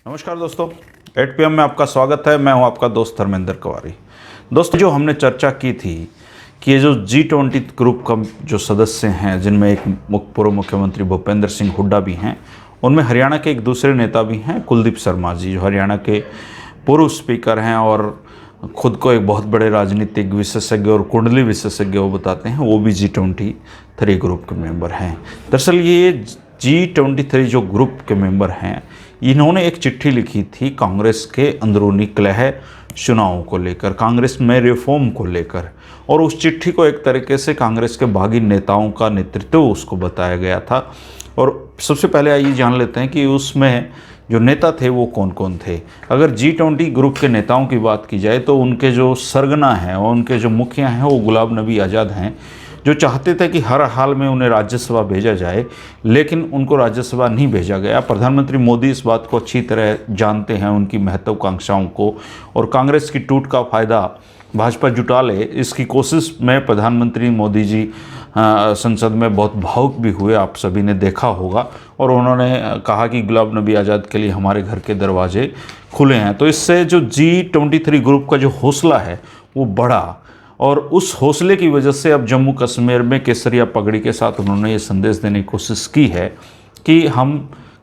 नमस्कार दोस्तों, 8 PM में आपका स्वागत है। मैं हूं आपका दोस्त धर्मेंद्र कुमारी। दोस्तों, जो हमने चर्चा की थी कि ये जो G20 ग्रुप का जो सदस्य हैं, जिनमें एक पूर्व मुख्यमंत्री भूपेंद्र सिंह हुड्डा भी हैं, उनमें हरियाणा के एक दूसरे नेता भी हैं, कुलदीप शर्मा जी, जो हरियाणा के पूर्व स्पीकर हैं और खुद को एक बहुत बड़े राजनीतिक विशेषज्ञ और कुंडली विशेषज्ञ वो बताते हैं। वो भी G23 ग्रुप के मेंबर हैं। दरअसल ये G23 जो ग्रुप के मेंबर हैं, इन्होंने एक चिट्ठी लिखी थी कांग्रेस के अंदरूनी कलह चुनावों को लेकर, कांग्रेस में रिफॉर्म को लेकर, और उस चिट्ठी को एक तरीके से कांग्रेस के बागी नेताओं का नेतृत्व उसको बताया गया था। और सबसे पहले आइए जान लेते हैं कि उसमें जो नेता थे वो कौन कौन थे। अगर G20 ग्रुप के नेताओं की बात की जाए तो उनके जो सरगना हैं और उनके जो मुखिया हैं वो गुलाम नबी आज़ाद हैं, जो चाहते थे कि हर हाल में उन्हें राज्यसभा भेजा जाए, लेकिन उनको राज्यसभा नहीं भेजा गया। प्रधानमंत्री मोदी इस बात को अच्छी तरह जानते हैं, उनकी महत्वाकांक्षाओं को, और कांग्रेस की टूट का फ़ायदा भाजपा जुटा ले, इसकी कोशिश में प्रधानमंत्री मोदी जी संसद में बहुत भावुक भी हुए, आप सभी ने देखा होगा, और उन्होंने कहा कि गुलाम नबी आज़ाद के लिए हमारे घर के दरवाजे खुले हैं। तो इससे जो G23 ग्रुप का जो हौसला है वो बढ़ा, और उस हौसले की वजह से अब जम्मू कश्मीर में केसरिया पगड़ी के साथ उन्होंने ये संदेश देने की कोशिश की है कि हम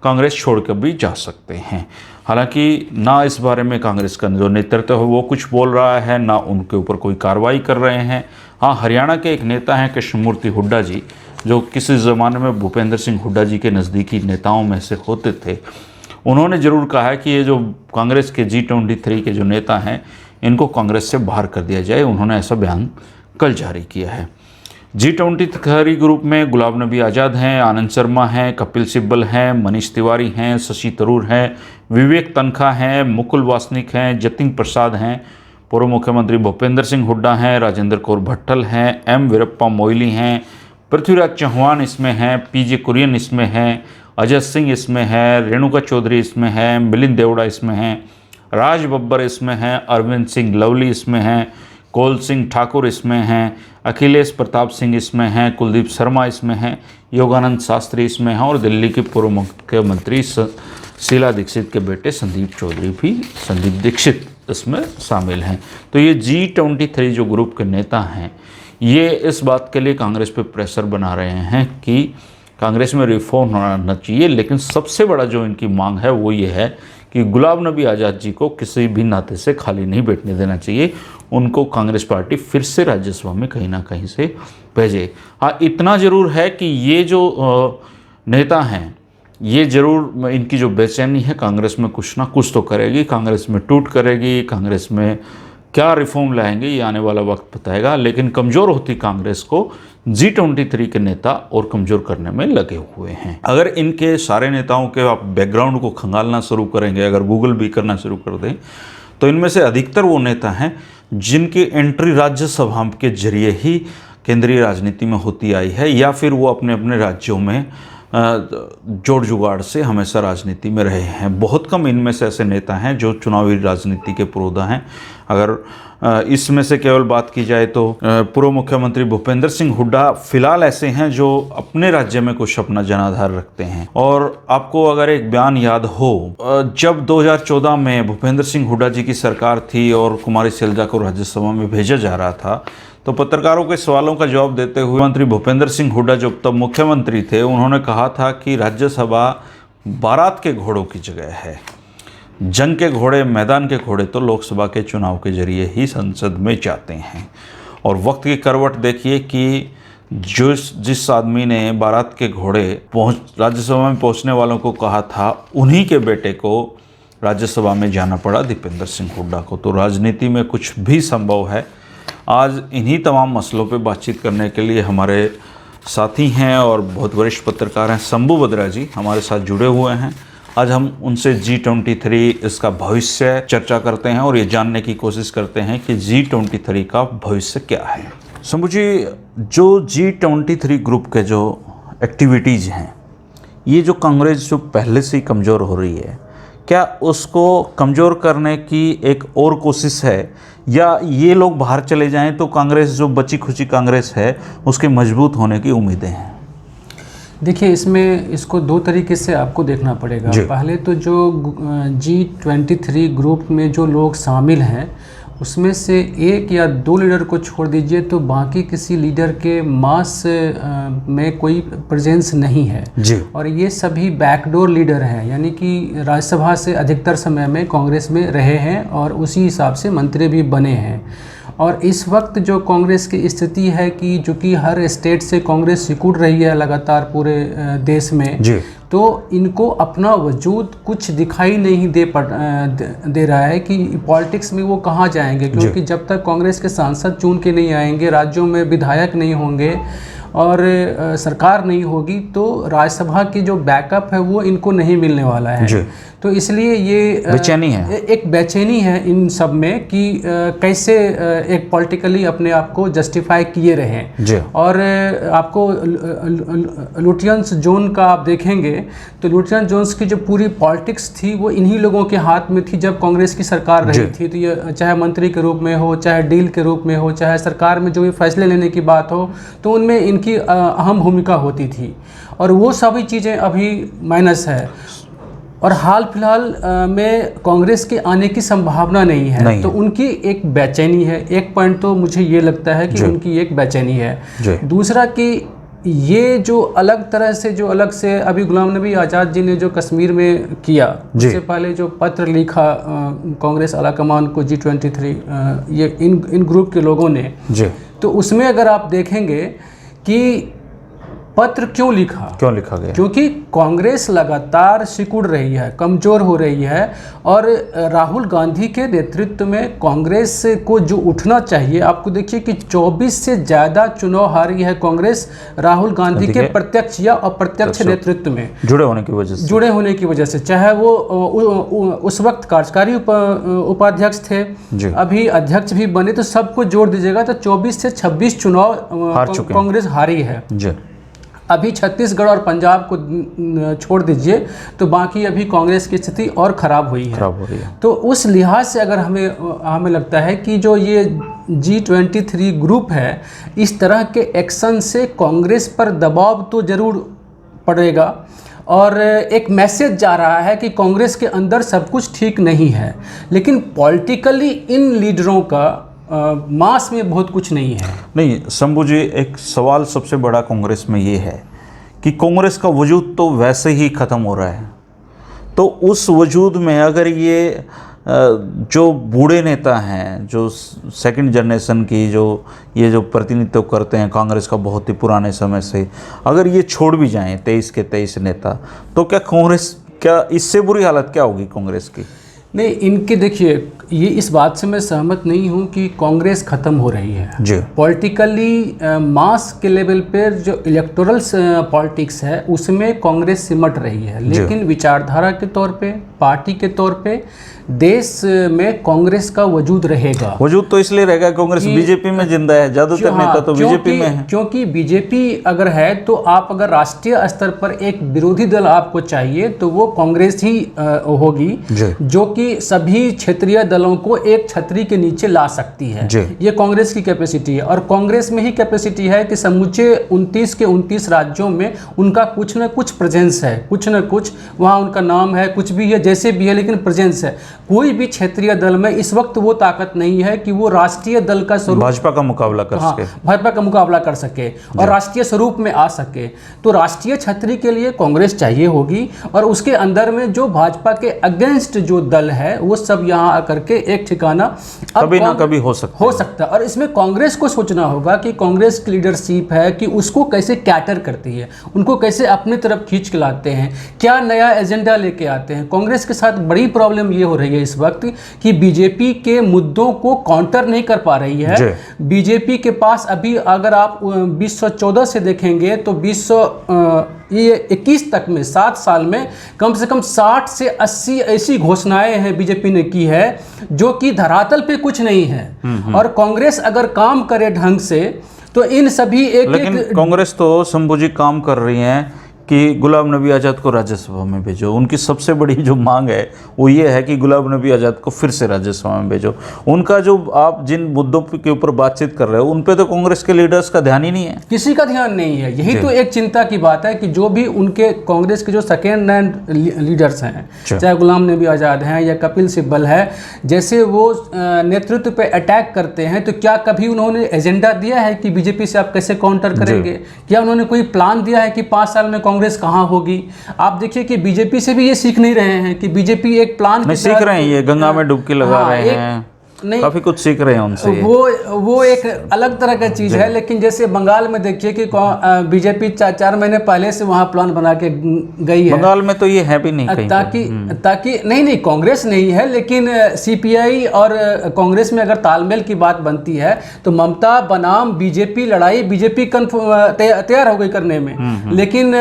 कांग्रेस छोड़कर भी जा सकते हैं। हालांकि ना इस बारे में कांग्रेस का जो नेतृत्व है वो कुछ बोल रहा है, ना उनके ऊपर कोई कार्रवाई कर रहे हैं। हाँ, हरियाणा के एक नेता हैं कृष्णमूर्ति हुड्डा जी, जो किसी ज़माने में भूपेंद्र सिंह हुड्डा जी के नज़दीकी नेताओं में से होते थे। उन्होंने ज़रूर कहा है कि ये जो कांग्रेस के G23 के जो नेता हैं, इनको कांग्रेस से बाहर कर दिया जाए। उन्होंने ऐसा बयान कल जारी किया है। G23 ग्रुप में गुलाम नबी आज़ाद हैं, आनंद शर्मा हैं, कपिल सिब्बल हैं, मनीष तिवारी हैं, शशि थरूर हैं, विवेक तनखा हैं, मुकुल वासनिक हैं, जतिन प्रसाद हैं, पूर्व मुख्यमंत्री भूपेंद्र सिंह हुड्डा हैं, राजेंद्र कौर भट्टल हैं, M वीरप्पा मोइली हैं, पृथ्वीराज चौहान इसमें हैं, PJ कुरियन इसमें हैं, अजय सिंह इसमें है, रेणुका चौधरी इसमें है, मिलिंद देवड़ा इसमें हैं, राज बब्बर इसमें हैं, अरविंद सिंह लवली इसमें हैं, कौल सिंह ठाकुर इसमें हैं, अखिलेश प्रताप सिंह इसमें हैं, कुलदीप शर्मा इसमें हैं, योगानंद शास्त्री इसमें हैं, और दिल्ली के पूर्व मुख्यमंत्री शीला दीक्षित के बेटे संदीप दीक्षित इसमें शामिल हैं। तो ये G23 जो ग्रुप के नेता हैं, ये इस बात के लिए कांग्रेस पे प्रेशर बना रहे हैं कि कांग्रेस में रिफॉर्म होना चाहिए। लेकिन सबसे बड़ा जो इनकी मांग है वो ये है कि गुलाम नबी आज़ाद जी को किसी भी नाते से खाली नहीं बैठने देना चाहिए। उनको कांग्रेस पार्टी फिर से राज्यसभा में कहीं ना कहीं से भेजे। हाँ, इतना ज़रूर है कि ये जो नेता हैं, ये ज़रूर इनकी जो बेचैनी है कांग्रेस में कुछ ना कुछ तो करेगी, कांग्रेस में टूट करेगी, कांग्रेस में क्या रिफॉर्म लाएंगे ये आने वाला वक्त बताएगा। लेकिन कमज़ोर होती कांग्रेस को G23 के नेता और कमज़ोर करने में लगे हुए हैं। अगर इनके सारे नेताओं के आप बैकग्राउंड को खंगालना शुरू करेंगे, अगर गूगल भी करना शुरू कर दें, तो इनमें से अधिकतर वो नेता हैं जिनकी एंट्री राज्यसभा के जरिए ही केंद्रीय राजनीति में होती आई है, या फिर वो अपने अपने राज्यों में जोड़ जुगाड़ से हमेशा राजनीति में रहे हैं। बहुत कम इनमें से ऐसे नेता हैं जो चुनावी राजनीति के पुरोधा हैं। अगर इसमें से केवल बात की जाए तो पूर्व मुख्यमंत्री भूपेंद्र सिंह हुड्डा फिलहाल ऐसे हैं जो अपने राज्य में कुछ अपना जनाधार रखते हैं। और आपको अगर एक बयान याद हो, जब 2014 में भूपेंद्र सिंह हुड्डा जी की सरकार थी और कुमारी शैलजा को राज्यसभा में भेजा जा रहा था, तो पत्रकारों के सवालों का जवाब देते हुए मंत्री भूपेंद्र सिंह हुड्डा जो तब मुख्यमंत्री थे, उन्होंने कहा था कि राज्यसभा बारात के घोड़ों की जगह है। जंग के घोड़े, मैदान के घोड़े तो लोकसभा के चुनाव के जरिए ही संसद में जाते हैं। और वक्त की करवट देखिए कि जिस आदमी ने बारात के घोड़े राज्यसभा में पहुंचने वालों को कहा था, उन्हीं के बेटे को राज्यसभा में जाना पड़ा, दीपेंद्र सिंह हुड्डा को। तो राजनीति में कुछ भी संभव है। आज इन्हीं तमाम मसलों पे बातचीत करने के लिए हमारे साथी हैं और बहुत वरिष्ठ पत्रकार हैं शंभू बद्रा जी हमारे साथ जुड़े हुए हैं। आज हम उनसे G23 इसका भविष्य चर्चा करते हैं और ये जानने की कोशिश करते हैं कि G23 का भविष्य क्या है। शंभू जी, जो G23 ग्रुप के जो एक्टिविटीज़ हैं, ये जो कांग्रेस जो पहले से ही कमज़ोर हो रही है, क्या उसको कमज़ोर करने की एक और कोशिश है, या ये लोग बाहर चले जाएं तो कांग्रेस जो बची खुची कांग्रेस है उसके मजबूत होने की उम्मीदें हैं? देखिए, इसमें इसको दो तरीके से आपको देखना पड़ेगा। पहले तो जो G23 ग्रुप में जो लोग शामिल हैं उसमें से एक या दो लीडर को छोड़ दीजिए तो बाकी किसी लीडर के मास में कोई प्रेजेंस नहीं है जी। और ये सभी बैकडोर लीडर हैं, यानी कि राज्यसभा से अधिकतर समय में कांग्रेस में रहे हैं और उसी हिसाब से मंत्री भी बने हैं। और इस वक्त जो कांग्रेस की स्थिति है कि जो कि हर स्टेट से कांग्रेस सिकुड़ रही है लगातार पूरे देश में जी। तो इनको अपना वजूद कुछ दिखाई नहीं दे रहा है कि पॉलिटिक्स में वो कहाँ जाएंगे, क्योंकि जब तक कांग्रेस के सांसद चुन के नहीं आएंगे, राज्यों में विधायक नहीं होंगे और सरकार नहीं होगी तो राज्यसभा की जो बैकअप है वो इनको नहीं मिलने वाला है। तो इसलिए ये बेचैनी है, एक बेचैनी है इन सब में कि कैसे एक पॉलिटिकली अपने आप को जस्टिफाई किए रहें। और आपको लुटियंस जोन का आप देखेंगे तो लुटियंस जोन्स की जो पूरी पॉलिटिक्स थी वो इन्हीं लोगों के हाथ में थी जब कांग्रेस की सरकार रही थी। तो ये चाहे मंत्री के रूप में हो, चाहे डील के रूप में हो, चाहे सरकार में जो भी फैसले लेने की बात हो, तो उनमें इनकी अहम भूमिका होती थी। और वो सभी चीज़ें अभी माइनस है और हाल फिलहाल में कांग्रेस के आने की संभावना नहीं है। तो उनकी एक बेचैनी है। एक पॉइंट तो मुझे ये लगता है कि उनकी एक बेचैनी है। दूसरा कि ये जो अलग तरह से अभी गुलाम नबी आज़ाद जी ने जो कश्मीर में किया, उससे पहले जो पत्र लिखा कांग्रेस आलाकमान को G23 ये इन ग्रुप के लोगों ने, तो उसमें अगर आप देखेंगे कि पत्र क्यों लिखा गया, क्योंकि कांग्रेस लगातार सिकुड़ रही है, कमज़ोर हो रही है और राहुल गांधी के नेतृत्व में कांग्रेस को जो उठना चाहिए, आपको देखिए कि 24 से ज़्यादा चुनाव हारी है कांग्रेस राहुल गांधी के प्रत्यक्ष या अप्रत्यक्ष नेतृत्व में जुड़े होने की वजह से। चाहे वो उस वक्त कार्यकारी उपाध्यक्ष थे, अभी अध्यक्ष भी बने, तो सबको जोड़ दीजिएगा तो 24 से 26 चुनाव कांग्रेस हारी है। अभी छत्तीसगढ़ और पंजाब को छोड़ दीजिए तो बाकी अभी कांग्रेस की स्थिति और ख़राब हुई है। तो उस लिहाज से अगर हमें लगता है कि जो ये G23 ग्रुप है, इस तरह के एक्शन से कांग्रेस पर दबाव तो ज़रूर पड़ेगा और एक मैसेज जा रहा है कि कांग्रेस के अंदर सब कुछ ठीक नहीं है, लेकिन पॉलिटिकली इन लीडरों का मास में बहुत कुछ नहीं है। नहीं शंभू जी, एक सवाल सबसे बड़ा कांग्रेस में ये है कि कांग्रेस का वजूद तो वैसे ही ख़त्म हो रहा है, तो उस वजूद में अगर ये जो बूढ़े नेता हैं, जो सेकंड जनरेशन की जो प्रतिनिधित्व करते हैं कांग्रेस का बहुत ही पुराने समय से, अगर ये छोड़ भी जाएं 23 के 23 नेता, तो क्या इससे बुरी हालत क्या होगी कांग्रेस की? नहीं, इनके देखिए, ये इस बात से मैं सहमत नहीं हूँ कि कांग्रेस ख़त्म हो रही है। पॉलिटिकली मास के लेवल पर जो इलेक्टोरल पॉलिटिक्स है उसमें कांग्रेस सिमट रही है, लेकिन विचारधारा के तौर पे, पार्टी के तौर पे देश में कांग्रेस का वजूद रहेगा। वजूद तो इसलिए रहेगा कांग्रेस बीजेपी में जिंदा है, ज़्यादातर नेता तो बीजेपी में है। क्योंकि बीजेपी अगर है तो आप अगर राष्ट्रीय स्तर पर एक विरोधी दल आपको चाहिए तो वो कांग्रेस ही होगी, जो कि सभी क्षेत्रीय दलों को एक छतरी के नीचे ला सकती है। ये कांग्रेस की कैपेसिटी है और कांग्रेस में ही कैपेसिटी है कि समूचे 29 के 29 राज्यों में उनका कुछ न कुछ प्रेजेंस है, कुछ न कुछ वहाँ उनका नाम है, कुछ भी है, जैसे भी है, लेकिन प्रेजेंस है। कोई भी क्षेत्रीय दल में इस वक्त वो ताकत नहीं है कि वो राष्ट्रीय दल का स्वरूप भाजपा का मुकाबला कर सके, भाजपा का मुकाबला कर सके और राष्ट्रीय स्वरूप में आ सके। तो राष्ट्रीय छतरी के लिए कांग्रेस चाहिए होगी और उसके अंदर में जो भाजपा के अगेंस्ट जो दल है वो सब यहाँ आकर के एक ठिकाना कभी ना कभी हो सकता है। और इसमें कांग्रेस को सोचना होगा कि कांग्रेस की लीडरशिप है कि उसको कैसे कैटर करती है, उनको कैसे अपनी तरफ खींच के लाते हैं, क्या नया एजेंडा लेके आते हैं। कांग्रेस के साथ बड़ी प्रॉब्लम ये हो रही है इस वक्त कि बीजेपी के मुद्दों को काउंटर नहीं कर पा रही है। बीजेपी के पास अभी अगर आप 2014 से देखेंगे तो 2021 तक में 7 साल में कम से कम 60 से 80 ऐसी घोषणाएं हैं बीजेपी ने की है जो कि धरातल पे कुछ नहीं है। और कांग्रेस अगर काम करे ढंग से तो इन सभी लेकिन कांग्रेस तो शंभू जी काम कर रही है कि गुलाम नबी आज़ाद को राज्यसभा में भेजो। उनकी सबसे बड़ी जो मांग है वो ये है कि गुलाम नबी आज़ाद को फिर से राज्यसभा में भेजो। उनका जो आप जिन मुद्दों के ऊपर बातचीत कर रहे हो उन पे तो कांग्रेस के लीडर्स का ध्यान ही नहीं है, किसी का ध्यान नहीं है। यही तो एक चिंता की बात है कि जो भी उनके कांग्रेस के जो सेकेंड हैंड लीडर्स हैं, चाहे गुलाम नबी आज़ाद हैं या कपिल सिब्बल है, जैसे वो नेतृत्व पे अटैक करते हैं, तो क्या कभी उन्होंने एजेंडा दिया है कि बीजेपी से आप कैसे काउंटर करेंगे? क्या उन्होंने कोई प्लान दिया है कि 5 साल में कांग्रेस कहाँ होगी? आप देखिए कि बीजेपी से भी ये सीख नहीं रहे हैं कि बीजेपी एक प्लान नहीं सीख रहे हैं, ये गंगा में डुबकी लगा रहे हैं, नहीं, काफी कुछ सीख रहे हैं उनसे। वो एक अलग तरह का चीज़ है। लेकिन जैसे बंगाल में देखिए कि बीजेपी 4 महीने पहले से वहाँ प्लान बना के गई है। बंगाल में तो ये है भी नहीं कहीं ताकि नहीं कांग्रेस नहीं है, लेकिन सीपीआई और कांग्रेस में अगर तालमेल की बात बनती है तो ममता बनाम बीजेपी लड़ाई बीजेपी तैयार हो गई करने में, लेकिन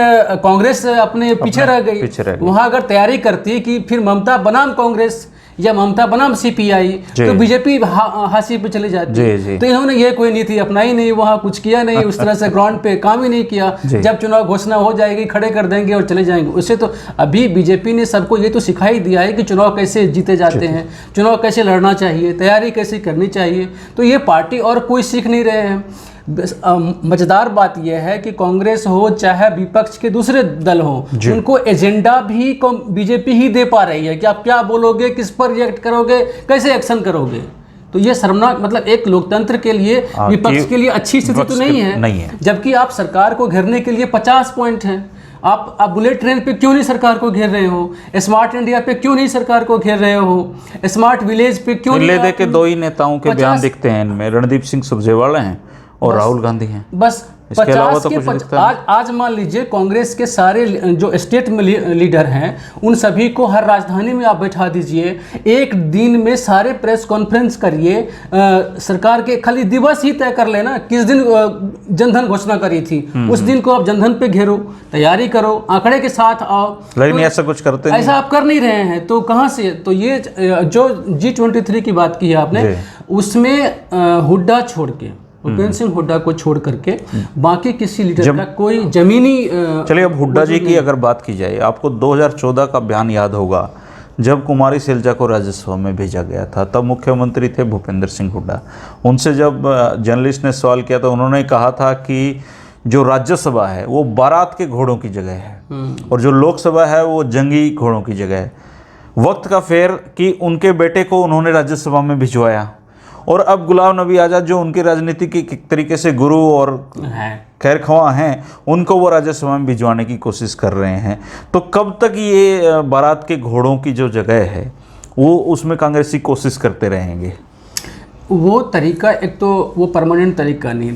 कांग्रेस अपने पीछे रह गई। वहाँ अगर तैयारी करती कि फिर ममता बनाम कांग्रेस या ममता बनाम सीपीआई, तो बीजेपी हासिल पे चली जाती। तो इन्होंने ये कोई नीति अपनाई नहीं, वहाँ कुछ किया नहीं, उस तरह से ग्राउंड पे काम ही नहीं किया। जब चुनाव घोषणा हो जाएगी खड़े कर देंगे और चले जाएंगे। उससे तो अभी बीजेपी ने सबको ये तो सिखाई दिया है कि चुनाव कैसे जीते जाते हैं, चुनाव कैसे लड़ना चाहिए, तैयारी कैसे करनी चाहिए। तो ये पार्टी और कोई सीख नहीं रहे हैं। मजेदार बात यह है कि कांग्रेस हो चाहे विपक्ष के दूसरे दल हो, उनको एजेंडा भी बीजेपी ही दे पा रही है कि आप क्या बोलोगे, किस पर रिएक्ट करोगे, कैसे एक्शन करोगे। तो ये शर्मनाक, मतलब एक लोकतंत्र के लिए विपक्ष के लिए अच्छी स्थिति तो नहीं है। जबकि आप सरकार को घेरने के लिए 50 पॉइंट हैं। आप बुलेट ट्रेन पे क्यों नहीं सरकार को घेर रहे हो? स्मार्ट इंडिया पे क्यों नहीं सरकार को घेर रहे हो? स्मार्ट विलेज पे क्यों नहीं? दे के 2 ही नेताओं के बयान दिखते हैं इनमें, रणदीप सिंह सुरजेवाला हैं और राहुल गांधी हैं। बस 50 के आज मान लीजिए कांग्रेस के सारे जो स्टेट में लीडर हैं उन सभी को हर राजधानी में आप बैठा दीजिए, एक दिन में सारे प्रेस कॉन्फ्रेंस करिए, सरकार के खाली दिवस ही तय कर लेना, किस दिन जनधन घोषणा करी थी उस दिन को आप जनधन पे घेरो, तैयारी करो, आंकड़े के साथ आओ। लेकिन ऐसा कुछ करते नहीं, ऐसा आप कर नहीं रहे हैं। तो कहाँ से? तो ये जो G23 की बात की है आपने, उसमें हुड्डा छोड़ के, भूपेंद्र सिंह हुड्डा को छोड़ करके बाकी किसी लीडर का कोई जमीनी चलिए अब हुड्डा जी की अगर बात की जाए, आपको 2014 का बयान याद होगा जब कुमारी सैलजा को राज्यसभा में भेजा गया था, तब मुख्यमंत्री थे भूपेंद्र सिंह हुड्डा। उनसे जब जर्नलिस्ट ने सवाल किया तो उन्होंने कहा था कि जो राज्यसभा है वो बारात के घोड़ों की जगह है और जो लोकसभा है वो जंगी घोड़ों की जगह है। वक्त का फेर कि उनके बेटे को उन्होंने राज्यसभा में भिजवाया और अब गुलाम नबी आज़ाद जो उनकी राजनीति के एक तरीके से गुरु और खैरख्वाह हैं, उनको वो राज्यसभा में भिजवाने की कोशिश कर रहे हैं। तो कब तक ये बारात के घोड़ों की जो जगह है वो उसमें कांग्रेसी कोशिश करते रहेंगे? वो तरीका एक तो वो परमानेंट तरीका नहीं।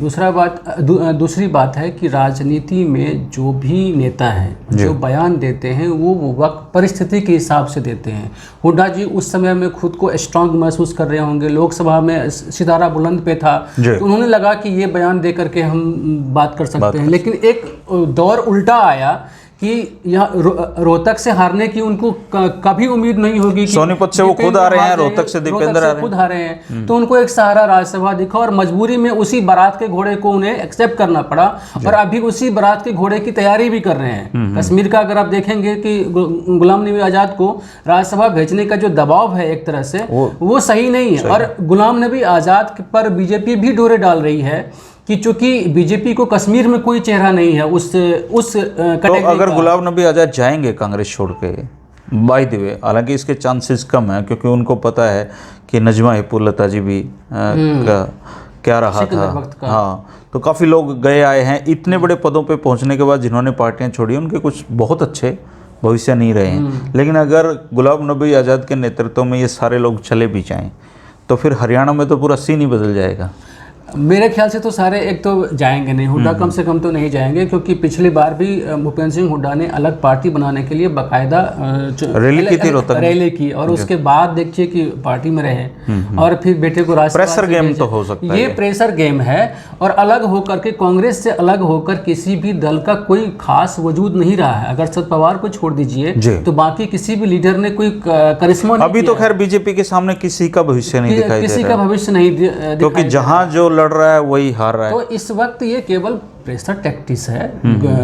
दूसरी बात है कि राजनीति में जो भी नेता हैं जो बयान देते हैं वो वक्त परिस्थिति के हिसाब से देते हैं। हुड्डा जी उस समय में खुद को स्ट्रांग महसूस कर रहे होंगे, लोकसभा में सितारा बुलंद पे था, तो उन्होंने लगा कि ये बयान दे करके हम बात कर सकते हैं। लेकिन एक दौर उल्टा आया कि यहाँ रोहतक से हारने की उनको कभी उम्मीद नहीं होगी कि सोनीपत से वो खुद आ रहे हैं, रोहतक से दीपेंद्र खुद आ रहे हैं। तो उनको एक सहारा राज्यसभा दिखा और मजबूरी में उसी बारात के घोड़े को उन्हें एक्सेप्ट करना पड़ा और अभी उसी बारात के घोड़े की तैयारी भी कर रहे हैं। कश्मीर का अगर आप देखेंगे कि गुलाम नबी आज़ाद को राज्यसभा भेजने का जो दबाव है एक तरह से वो सही नहीं है। और गुलाम नबी आज़ाद पर बीजेपी भी डोरे डाल रही है कि चूंकि बीजेपी को कश्मीर में कोई चेहरा नहीं है उस तो अगर गुलाम नबी आज़ाद जाएंगे कांग्रेस छोड़ के, बाय द वे, हालांकि इसके चांसेस कम है क्योंकि उनको पता है कि नजमा हिपुलता जी भी क्या रहा था। हाँ, तो काफ़ी लोग गए आए हैं इतने बड़े पदों पे पहुंचने के बाद, जिन्होंने पार्टियां छोड़ी उनके कुछ बहुत अच्छे भविष्य नहीं रहे हैं। लेकिन अगर गुलाम नबी आज़ाद के नेतृत्व में ये सारे लोग चले भी जाएं तो फिर हरियाणा में तो पूरा सीन ही बदल जाएगा। मेरे ख्याल से तो सारे एक तो जाएंगे नहीं, हुड्डा कम से कम तो नहीं जाएंगे, क्योंकि पिछली बार भी भूपेंद्र सिंह हुड्डा ने अलग पार्टी बनाने के लिए बाकायदा रैली की थी, रैली की और उसके बाद देखिए कि पार्टी में रहे और फिर बेटे को राष्ट्रपति। प्रेशर गेम तो हो सकता है, ये प्रेशर गेम है। और अलग होकर के कांग्रेस से अलग होकर किसी भी दल का कोई खास वजूद नहीं रहा है। अगर शरद पवार को छोड़ दीजिए तो बाकी किसी भी लीडर ने कोई करिश्मा नहीं। अभी तो खैर बीजेपी के सामने किसी का भविष्य नहीं दिखाई दे रहा, किसी का भविष्य नहीं, क्योंकि जहां जो लड़ रहा है वही हार रहा है। तो इस वक्त ये केवल प्रेशर टैक्टिस है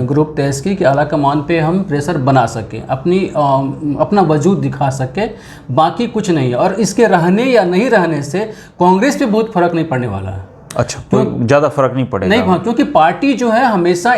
ग्रुप तेज की कि आला कमान पे हम प्रेशर बना सकें, अपना वजूद दिखा सके, बाकी कुछ नहीं है। और इसके रहने या नहीं रहने से कांग्रेस पे बहुत फर्क नहीं पड़ने वाला है। अच्छा, तो ज़्यादा फर्क नहीं पड़ेगा? नहीं, क्योंकि पार्टी जो है हमेशा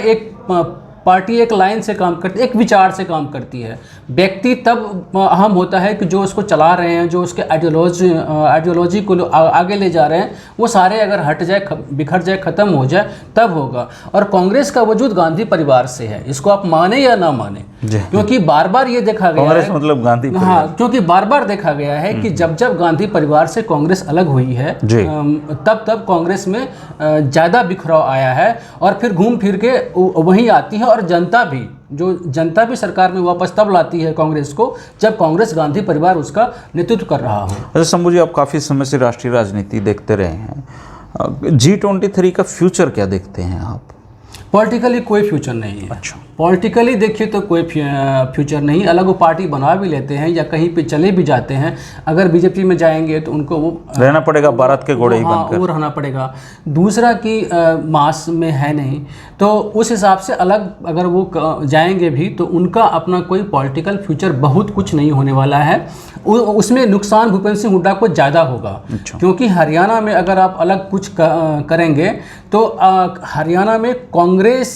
पार्टी एक लाइन से काम करती है, एक विचार से काम करती है। व्यक्ति तब अहम होता है कि जो उसको चला रहे हैं, जो उसके आइडियोलॉजी को आगे ले जा रहे हैं, वो सारे अगर हट जाए, बिखर जाए, ख़त्म हो जाए, तब होगा। और कांग्रेस का वजूद गांधी परिवार से है, इसको आप माने या ना माने, क्योंकि बार बार ये देखा गया है, मतलब गांधी परिवार। हाँ, क्योंकि बार बार देखा गया है कि जब जब गांधी परिवार से कांग्रेस अलग हुई है, तब तब कांग्रेस में ज़्यादा बिखराव आया है। और फिर घूम फिर के वहीं आती है, और जनता भी सरकार में वापस तब लाती है कांग्रेस को, जब कांग्रेस गांधी परिवार उसका नेतृत्व कर रहा हो। अच्छा शंभू जी, आप काफ़ी समय से राष्ट्रीय राजनीति देखते रहे हैं, G23 का फ्यूचर क्या देखते हैं आप? पॉलिटिकली कोई फ्यूचर नहीं है। अच्छा, पॉलिटिकली देखिए तो कोई फ्यूचर नहीं। अलग वो पार्टी बना भी लेते हैं या कहीं पे चले भी जाते हैं, अगर बीजेपी में जाएंगे तो उनको वो रहना पड़ेगा, भारत के घोड़े ही बनकर। वो रहना पड़ेगा। दूसरा कि मास में है नहीं, तो उस हिसाब से अलग अगर वो जाएंगे भी तो उनका अपना कोई पॉलिटिकल फ्यूचर बहुत कुछ नहीं होने वाला है। उसमें नुकसान भूपेंद्र सिंह हुड्डा को ज़्यादा होगा। अच्छा। क्योंकि हरियाणा में अगर आप अलग कुछ करेंगे तो हरियाणा में कांग्रेस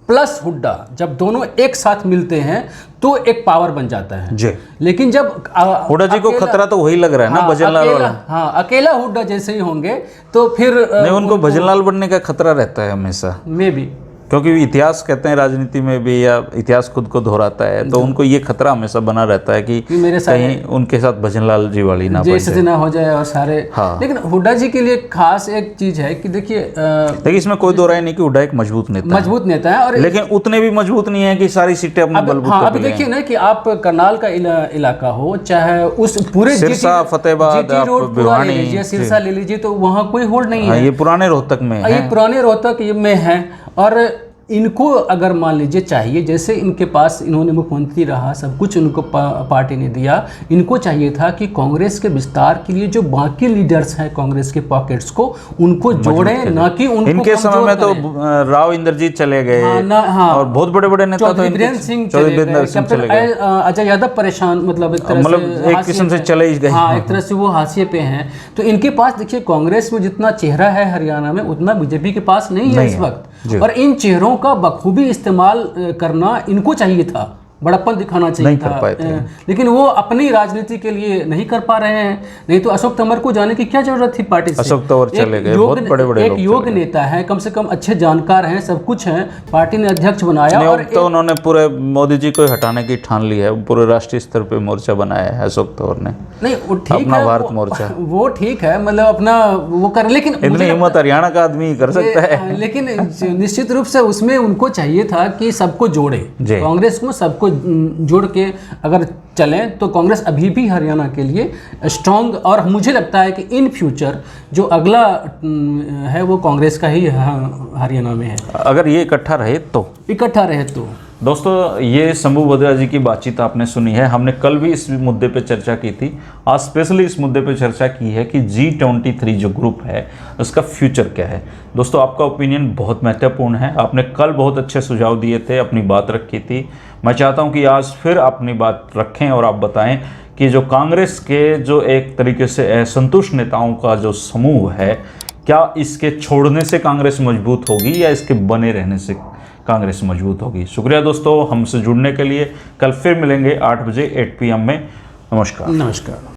प्लस हुड्डा जब दोनों एक साथ मिलते हैं तो एक पावर बन जाता है जी। लेकिन जब हुड्डा जी को खतरा तो वही लग रहा है ना, भजनलाल वाला। हाँ, अकेला हुड्डा जैसे ही होंगे तो फिर नहीं, उनको भजनलाल बनने का खतरा रहता है हमेशा, मे भी, क्योंकि इतिहास कहते हैं राजनीति में भी, या इतिहास खुद को दोहराता है, तो उनको ये खतरा हमेशा बना रहता है कि मेरे कहीं उनके साथ भजनलाल जी वाली ना जैसे ना हो जाए और सारे। हाँ। लेकिन हुड्डा जी के लिए खास एक चीज है कि देखिए, लेकिन इसमें कोई दो राय नहीं कि हुड्डा एक मजबूत नेता है, और लेकिन उतने भी मजबूत नहीं है कि सारी सीटें अपने बलबूते पे। अभी देखिए ना कि आप करनाल का इलाका हो, चाहे उस पूरे सिरसा, फतेहाबाद, सिरसा ले लीजिए, तो वहाँ कोई होल्ड नहीं है। ये पुराने रोहतक में है, ये पुराने रोहतक में है। और इनको अगर मान लीजिए चाहिए, जैसे इनके पास इन्होंने मुख्यमंत्री रहा, सब कुछ उनको पार्टी ने दिया, इनको चाहिए था कि कांग्रेस के विस्तार के लिए जो बाकी लीडर्स हैं कांग्रेस के पॉकेट्स को, उनको जोड़ें, ना कि उनको इनके समय में तो राव इंद्रजीत चले गए। हाँ, और बहुत बड़े बड़े नेता तो वीरेंद्र सिंह चले गए, अजय यादव परेशान, मतलब एक किस्म से चले ही गए। हाँ, एक तरह से वो हाशिए पे हैं। तो इनके पास देखिए, कांग्रेस में जितना चेहरा है हरियाणा में, उतना बीजेपी के पास नहीं है इस वक्त। और इन चेहरों का बखूबी इस्तेमाल करना इनको चाहिए था, बड़प्पन दिखाना चाहिए था, लेकिन वो अपनी राजनीति के लिए नहीं कर पा रहे हैं। नहीं तो अशोक तंवर को जाने की क्या जरूरत थी पार्टी से? अशोक तंवर चले गए, बहुत बड़े-बड़े लोग, एक योग्य नेता है, कम से कम अच्छे जानकार हैं, सब कुछ हैं, पार्टी ने अध्यक्ष बनाया। और तो उन्होंने पूरे मोदी जी को हटाने की ठान ली है, पूरे राष्ट्रीय स्तर पे मोर्चा बनाया है अशोक तंवर ने। नहीं, वो ठीक है, अपना भारत मोर्चा, वो ठीक है, मतलब अपना वो कर, लेकिन इतनी हिम्मत हरियाणा का आदमी कर सकता है। लेकिन निश्चित रूप से उसमें उनको चाहिए था कि सबको जोड़े, कांग्रेस को सबको जोड़ के अगर चलें तो कांग्रेस अभी भी हरियाणा के लिए स्ट्रांग। और मुझे लगता है कि इन फ्यूचर जो अगला है वो कांग्रेस का ही हरियाणा में है, अगर ये इकट्ठा रहे तो। दोस्तों, ये शंभू बद्रा जी की बातचीत आपने सुनी है। हमने कल भी इस मुद्दे पे चर्चा की थी, आज स्पेशली इस मुद्दे पे चर्चा की है कि G23 जो ग्रुप है उसका फ्यूचर क्या है। दोस्तों, आपका ओपिनियन बहुत महत्वपूर्ण है। आपने कल बहुत अच्छे सुझाव दिए थे, अपनी बात रखी थी। मैं चाहता हूँ कि आज फिर अपनी बात रखें और आप बताएं कि जो कांग्रेस के जो एक तरीके से असंतुष्ट नेताओं का जो समूह है, क्या इसके छोड़ने से कांग्रेस मजबूत होगी या इसके बने रहने से कांग्रेस मजबूत होगी। शुक्रिया दोस्तों हमसे जुड़ने के लिए। कल फिर मिलेंगे 8 बजे 8 PM में। नमस्कार।